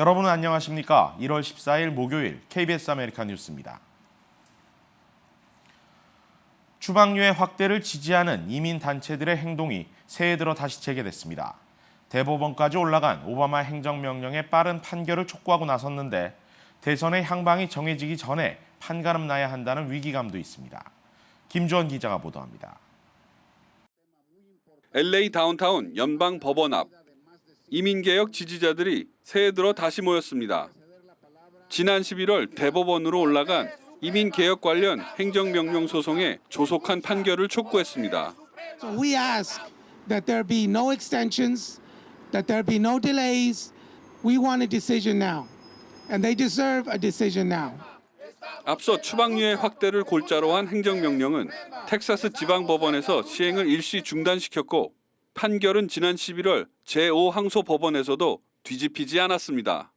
여러분 안녕하십니까? 1월 14일 목요일 KBS 아메리카 뉴스입니다. 추방유예 확대를 지지하는 이민단체들의 행동이 새해 들어 다시 재개됐습니다. 대법원까지 올라간 오바마 행정명령의 빠른 판결을 촉구하고 나섰는데 대선의 향방이 정해지기 전에 판가름 나야 한다는 위기감도 있습니다. 김주원 기자가 보도합니다. LA 다운타운 연방법원 앞 이민개혁 지지자들이 새해 들어 다시 모였습니다. 지난 11월 대법원으로 올라간 이민개혁 관련 행정명령 소송에 조속한 판결을 촉구했습니다. So we ask that there be no extensions, that there be no delays. We want a decision now, and they deserve a decision now. 앞서 추방유예 확대를 골자로 한 행정명령은 텍사스 지방법원에서 시행을 일시 중단시켰고 판결은 지난 11월 제5항소법원에서도 뒤집히지 않았습니다.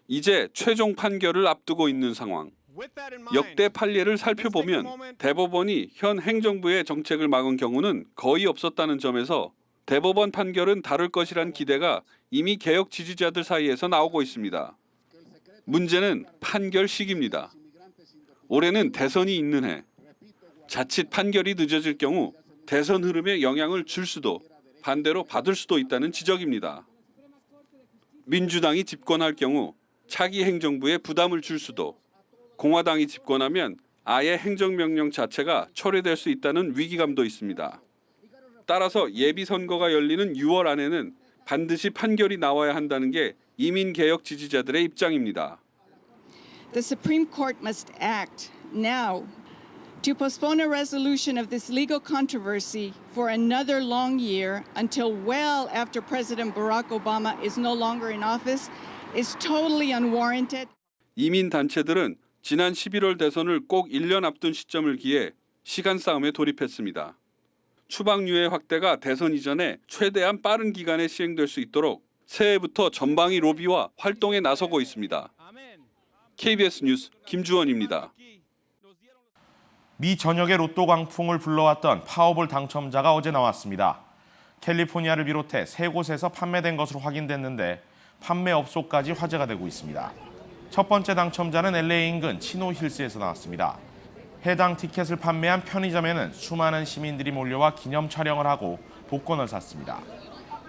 이제 최종 판결을 앞두고 있는 상황. 역대 판례를 살펴보면 대법원이 현 행정부의 정책을 막은 경우는 거의 없었다는 점에서 대법원 판결은 다를 것이란 기대가 이미 개혁 지지자들 사이에서 나오고 있습니다. 문제는 판결 시기입니다. 올해는 대선이 있는 해. 자칫 판결이 늦어질 경우 대선 흐름에 영향을 줄 수도 반대로 받을 수도 있다는 지적입니다. 민주당이 집권할 경우 차기 행정부에 부담을 줄 수도, 공화당이 집권하면 아예 행정명령 자체가 철회될 수 있다는 위기감도 있습니다. 따라서 예비선거가 열리는 6월 안에는 반드시 판결이 나와야 한다는 게 이민개혁 지지자들의 입장입니다. The Supreme Court must act now to postpone a resolution of this legal controversy for another long year until well after President Barack Obama is no longer in office is totally unwarranted. 이민 단체들은 지난 11월 대선을 꼭 1년 앞둔 시점을 기해 시간 싸움에 돌입했습니다. 추방유예 확대가 대선 이전에 최대한 빠른 기간에 시행될 수 있도록 새해부터 전방위 로비와 활동에 나서고 있습니다. KBS 뉴스 김주원입니다. 미 전역의 로또 광풍을 불러왔던 파워볼 당첨자가 어제 나왔습니다. 캘리포니아를 비롯해 세 곳에서 판매된 것으로 확인됐는데 판매업소까지 화제가 되고 있습니다. 첫 번째 당첨자는 LA 인근 치노힐스에서 나왔습니다. 해당 티켓을 판매한 편의점에는 수많은 시민들이 몰려와 기념 촬영을 하고 복권을 샀습니다.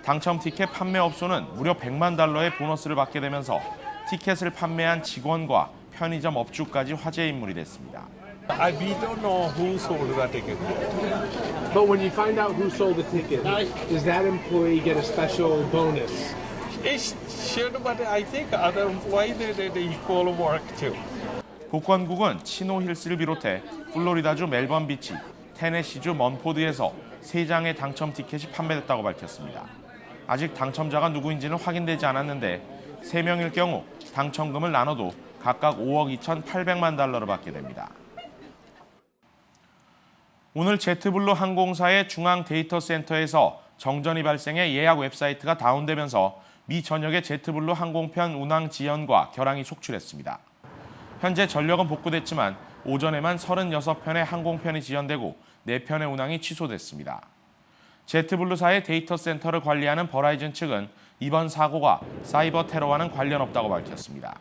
당첨 티켓 판매업소는 무려 $100만 보너스를 받게 되면서 티켓을 판매한 직원과 편의점 업주까지 화제 인물이 됐습니다. We don't know who sold that ticket. But when you find out who sold the ticket, does that employee get a special bonus? It should, but I think other employees did equal work too. 복권국은 치노힐스를 비롯해 플로리다주 멜번 비치, 테네시주 먼포드에서 3장의 당첨 티켓이 판매됐다고 밝혔습니다. 아직 당첨자가 누구인지는 확인되지 않았는데 3명일 경우 당첨금을 나눠도 각각 $5억 2,800만 받게 됩니다. 오늘 제트블루 항공사의 중앙 데이터 센터에서 정전이 발생해 예약 웹사이트가 다운되면서 미 전역의 제트블루 항공편 운항 지연과 결항이 속출했습니다. 현재 전력은 복구됐지만 오전에만 36편의 항공편이 지연되고 4편의 운항이 취소됐습니다. 제트블루사의 데이터 센터를 관리하는 버라이즌 측은 이번 사고가 사이버 테러와는 관련 없다고 밝혔습니다.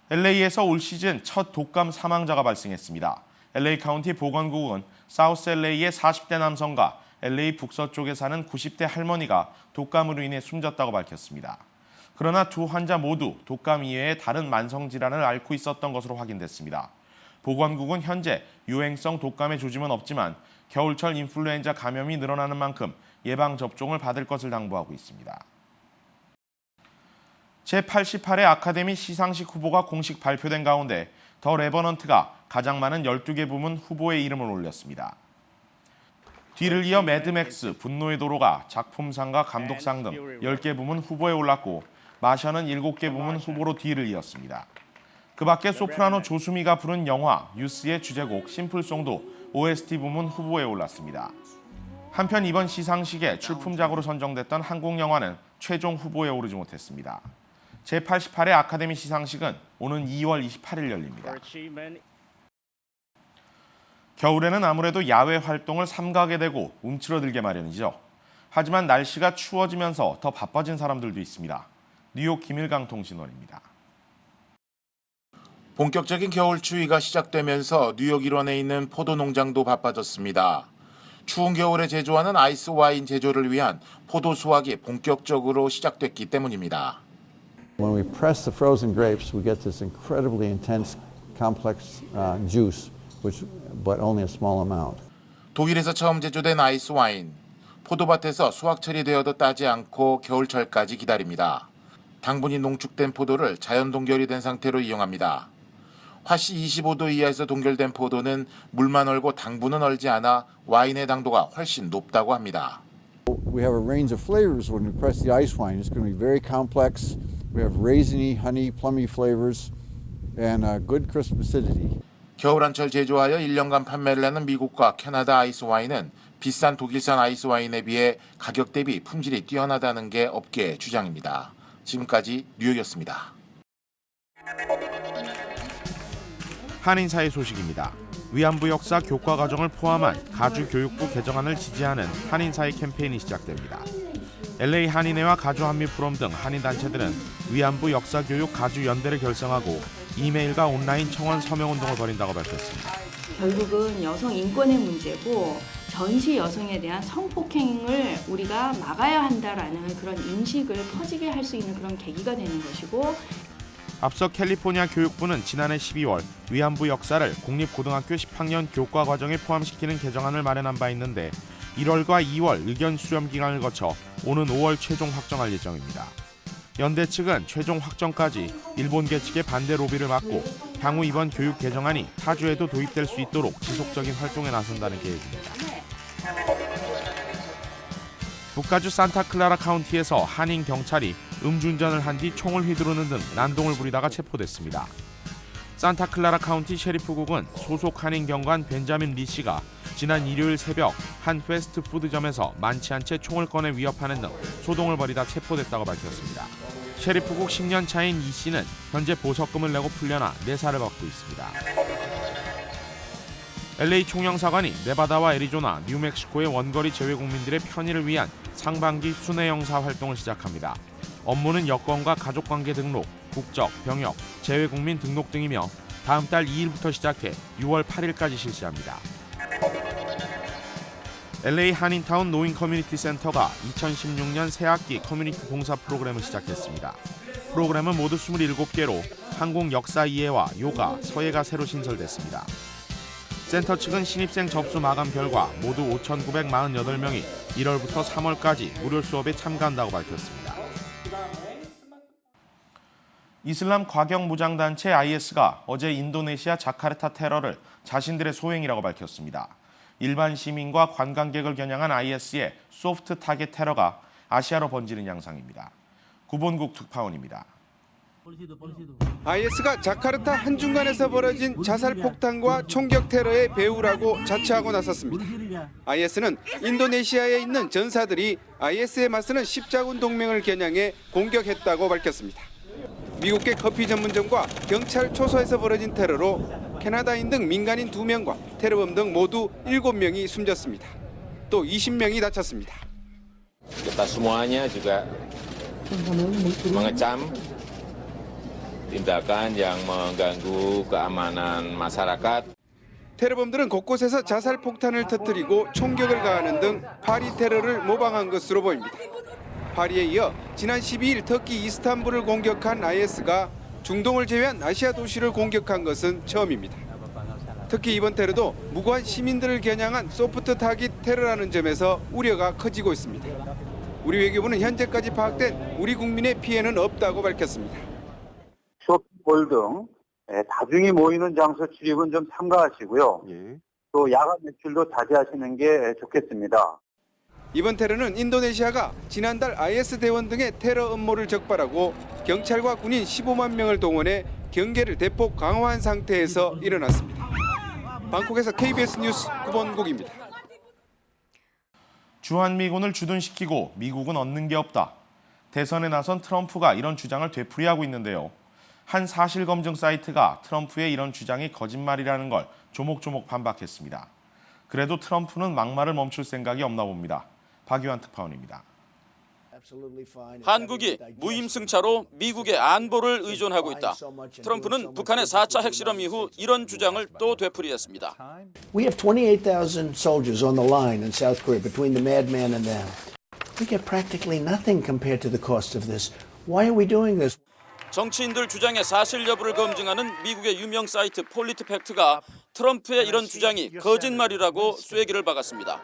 LA에서 올 시즌 첫 독감 사망자가 발생했습니다. LA 카운티 보건국은 사우스 LA의 40대 남성과 LA 북서쪽에 사는 90대 할머니가 독감으로 인해 숨졌다고 밝혔습니다. 그러나 두 환자 모두 독감 이외의 다른 만성질환을 앓고 있었던 것으로 확인됐습니다. 보건국은 현재 유행성 독감의 조짐은 없지만 겨울철 인플루엔자 감염이 늘어나는 만큼 예방접종을 받을 것을 당부하고 있습니다. 제88회 아카데미 시상식 후보가 공식 발표된 가운데 더 레버넌트가 가장 많은 12개 부문 후보의 이름을 올렸습니다. 뒤를 이어 매드맥스, 분노의 도로가 작품상과 감독상 등 10개 부문 후보에 올랐고 마셔는 7개 부문 후보로 뒤를 이었습니다. 그 밖에 소프라노 조수미가 부른 영화 유스의 주제곡 심플송도 OST 부문 후보에 올랐습니다. 한편 이번 시상식에 출품작으로 선정됐던 한국 영화는 최종 후보에 오르지 못했습니다. 제88회 아카데미 시상식은 오는 2월 28일 열립니다. 겨울에는 아무래도 야외 활동을 삼가게 되고 움츠러들게 마련이죠. 하지만 날씨가 추워지면서 더 바빠진 사람들도 있습니다. 뉴욕 김일강 통신원입니다. 본격적인 겨울 추위가 시작되면서 뉴욕 일원에 있는 포도 농장도 바빠졌습니다. 추운 겨울에 제조하는 아이스 와인 제조를 위한 포도 수확이 본격적으로 시작됐기 때문입니다. When we press the frozen grapes, we get this incredibly intense, complex juice, but only a small amount. 독일에서 처음 제조된 아이스 와인. 포도밭에서 수확 처리되어도 따지 않고 겨울철까지 기다립니다. 당분이 농축된 포도를 자연 동결이 된 상태로 이용합니다. 화씨 25도 이하에서 동결된 포도는 물만 얼고 당분은 얼지 않아 와인의 당도가 훨씬 높다고 합니다. We have a range of flavors when we press the ice wine. It's going to be very complex. We have raisiny, honey, plummy flavors and good crisp acidity. 겨울한철 제조하여 1년간 판매를 하는 미국과 캐나다 아이스 와인은 비싼 독일산 아이스 와인에 비해 가격 대비 품질이 뛰어나다는 게 업계의 주장입니다. 지금까지 뉴욕이었습니다. 한인사회 소식입니다. 위안부 역사 교과 과정을 포함한 가주교육부 개정안을 지지하는 한인사회 캠페인이 시작됩니다. LA 한인회와 가주한미포럼 등 한인단체들은 위안부 역사교육 가주연대를 결성하고 이메일과 온라인 청원 서명운동을 벌인다고 밝혔습니다. 결국은 여성 인권의 문제고 전시 여성에 대한 성폭행을 우리가 막아야 한다라는 그런 인식을 퍼지게 할 수 있는 그런 계기가 되는 것이고, 앞서 캘리포니아 교육부는 지난해 12월 위안부 역사를 공립고등학교 10학년 교과 과정에 포함시키는 개정안을 마련한 바 있는데 1월과 2월 의견 수렴 기간을 거쳐 오는 5월 최종 확정할 예정입니다. 연대 측은 최종 확정까지 일본계 측의 반대 로비를 막고 향후 이번 교육 개정안이 타주에도 도입될 수 있도록 지속적인 활동에 나선다는 계획입니다. 북가주 산타클라라 카운티에서 한인 경찰이 음주운전을 한 뒤 총을 휘두르는 등 난동을 부리다가 체포됐습니다. 산타클라라 카운티 셰리프국은 소속 한인 경관 벤자민 리 씨가 지난 일요일 새벽 한 패스트푸드점에서 만취 한 채 총을 꺼내 위협하는 등 소동을 벌이다 체포됐다고 밝혔습니다. 셰리프국 10년 차인 이 씨는 현재 보석금을 내고 풀려나 내사를 받고 있습니다. LA 총영사관이 네바다와 애리조나, 뉴멕시코의 원거리 재외국민들의 편의를 위한 상반기 순회영사 활동을 시작합니다. 업무는 여권과 가족관계 등록, 국적, 병역, 재외국민 등록 등이며 다음 달 2일부터 시작해 6월 8일까지 실시합니다. LA 한인타운 노인 커뮤니티 센터가 2016년 새학기 커뮤니티 봉사 프로그램을 시작했습니다. 프로그램은 모두 27개로 한국 역사 이해와 요가, 서예가 새로 신설됐습니다. 센터 측은 신입생 접수 마감 결과 모두 5,948명이 1월부터 3월까지 무료 수업에 참가한다고 밝혔습니다. 이슬람 과격 무장단체 IS가 어제 인도네시아 자카르타 테러를 자신들의 소행이라고 밝혔습니다. 일반 시민과 관광객을 겨냥한 IS의 소프트 타겟 테러가 아시아로 번지는 양상입니다. 구본국 특파원입니다. IS가 자카르타 한중간에서 벌어진 자살폭탄과 총격 테러의 배후라고 자처하고 나섰습니다. IS는 인도네시아에 있는 전사들이 IS에 맞서는 십자군 동맹을 겨냥해 공격했다고 밝혔습니다. 미국계 커피 전문점과 경찰 초소에서 벌어진 테러로 캐나다인 등 민간인 2명과 테러범 등 모두 7명이 숨졌습니다. 또 20명이 다쳤습니다. Kita semuanya juga mengecam tindakan yang mengganggu keamanan masyarakat. 테러범들은 곳곳에서 자살폭탄을 터뜨리고 총격을 가하는 등 파리 테러를 모방한 것으로 보입니다. 파리에 이어 지난 12일 터키 이스탄불을 공격한 IS가 중동을 제외한 아시아 도시를 공격한 것은 처음입니다. 특히 이번 테러도 무고한 시민들을 겨냥한 소프트 타깃 테러라는 점에서 우려가 커지고 있습니다. 우리 외교부는 현재까지 파악된 우리 국민의 피해는 없다고 밝혔습니다. 쇼핑몰 등 다중이 모이는 장소 출입은 좀 삼가하시고요. 또 야간 외출도 자제하시는 게 좋겠습니다. 이번 테러는 인도네시아가 지난달 IS 대원 등의 테러 음모를 적발하고 경찰과 군인 15만 명을 동원해 경계를 대폭 강화한 상태에서 일어났습니다. 방콕에서 KBS 뉴스 구본국입니다. 주한미군을 주둔시키고 미국은 얻는 게 없다. 대선에 나선 트럼프가 이런 주장을 되풀이하고 있는데요. 한 사실검증 사이트가 트럼프의 이런 주장이 거짓말이라는 걸 조목조목 반박했습니다. 그래도 트럼프는 막말을 멈출 생각이 없나 봅니다. 박유한 특파원입니다. 한국이 무임승차로 미국의 안보를 의존하고 있다. 트럼프는 북한의 4차 핵실험 이후 이런 주장을 또 되풀이했습니다. We have 28,000 soldiers on the line in South Korea between the madman and them. We get practically nothing compared to the cost of this. Why are we doing this? 정치인들 주장의 사실 여부를 검증하는 미국의 유명 사이트 폴리트팩트가 트럼프의 이런 주장이 거짓말이라고 쐐기를 박았습니다.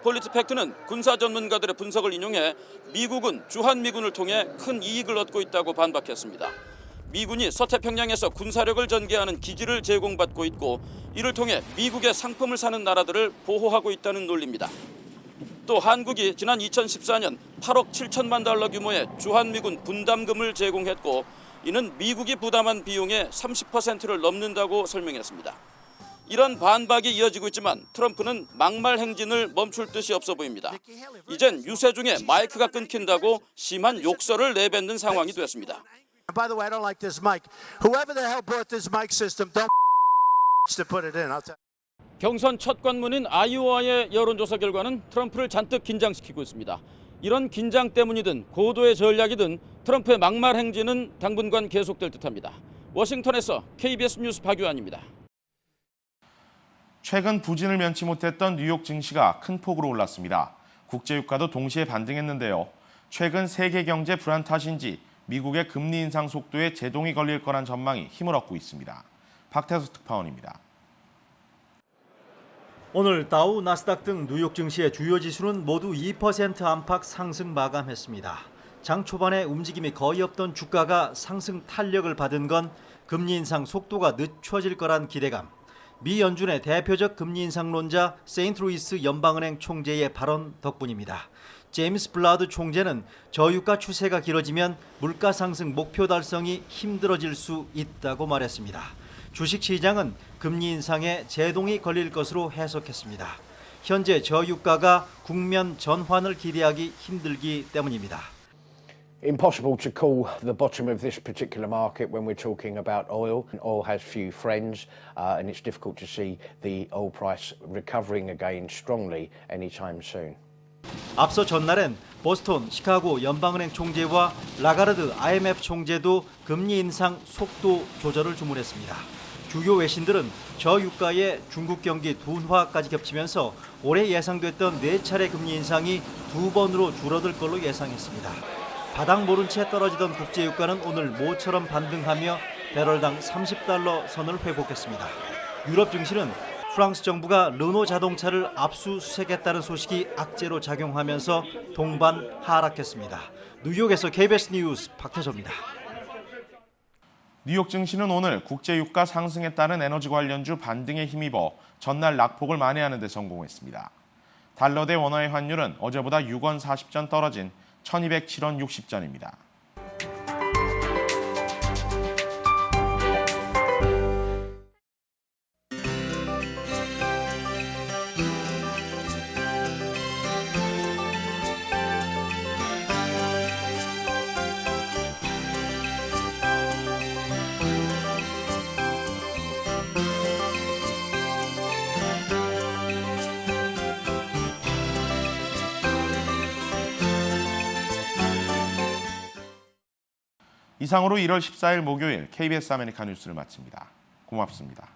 폴리트팩트는 군사 전문가들의 분석을 인용해 미국은 주한미군을 통해 큰 이익을 얻고 있다고 반박했습니다. 미군이 서태평양에서 군사력을 전개하는 기지를 제공받고 있고 이를 통해 미국의 상품을 사는 나라들을 보호하고 있다는 논리입니다. 또 한국이 지난 2014년 8억 7천만 달러 규모의 주한미군 분담금을 제공했고 이는 미국이 부담한 비용의 30%를 넘는다고 설명했습니다. 이런 반박이 이어지고 있지만 트럼프는 막말 행진을 멈출 뜻이 없어 보입니다. 이젠 유세 중에 마이크가 끊긴다고 심한 욕설을 내뱉는 상황이 됐습니다. By the way, I don't like this mic. Whoever the hell brought this mic system, don't to put it in. 경선 첫 관문인 아이오와의 여론조사 결과는 트럼프를 잔뜩 긴장시키고 있습니다. 이런 긴장 때문이든 고도의 전략이든 트럼프의 막말 행진은 당분간 계속될 듯합니다. 워싱턴에서 KBS 뉴스 박유한입니다. 최근 부진을 면치 못했던 뉴욕 증시가 큰 폭으로 올랐습니다. 국제유가도 동시에 반등했는데요. 최근 세계 경제 불안 탓인지 미국의 금리 인상 속도에 제동이 걸릴 거란 전망이 힘을 얻고 있습니다. 박태수 특파원입니다. 오늘 다우, 나스닥 등 뉴욕 증시의 주요 지수는 모두 2% 안팎 상승 마감했습니다. 장 초반에 움직임이 거의 없던 주가가 상승 탄력을 받은 건 금리 인상 속도가 늦춰질 거란 기대감. 미 연준의 대표적 금리 인상론자 세인트루이스 연방은행 총재의 발언 덕분입니다. 제임스 블라드 총재는 저유가 추세가 길어지면 물가 상승 목표 달성이 힘들어질 수 있다고 말했습니다. 주식시장은 금리 인상에 제동이 걸릴 것으로 해석했습니다. 현재 저유가가 국면 전환을 기대하기 힘들기 때문입니다. Impossible to call the bottom of this particular market when we're talking about oil. Oil has few friends, and it's difficult to see the oil price recovering again strongly anytime soon. 앞서 전날엔 보스턴, 시카고 연방은행 총재와 라가르드 IMF 총재도 금리 인상 속도 조절을 주문했습니다. 주요 외신들은 저유가의 중국 경기 둔화까지 겹치면서 올해 예상됐던 4차례 금리 인상이 2번으로 줄어들 걸로 예상했습니다. 바닥 모른 채 떨어지던 국제유가는 오늘 모처럼 반등하며 배럴당 30달러 선을 회복했습니다. 유럽 증시는 프랑스 정부가 르노 자동차를 압수수색했다는 소식이 악재로 작용하면서 동반 하락했습니다. 뉴욕에서 KBS 뉴스 박태조입니다. 뉴욕 증시는 오늘 국제유가 상승에 따른 에너지 관련주 반등에 힘입어 전날 낙폭을 만회하는 데 성공했습니다. 달러 대 원화의 환율은 어제보다 6원 40전 떨어진 1207원 60전입니다. 이상으로 1월 14일 목요일 KBS 아메리카 뉴스를 마칩니다. 고맙습니다.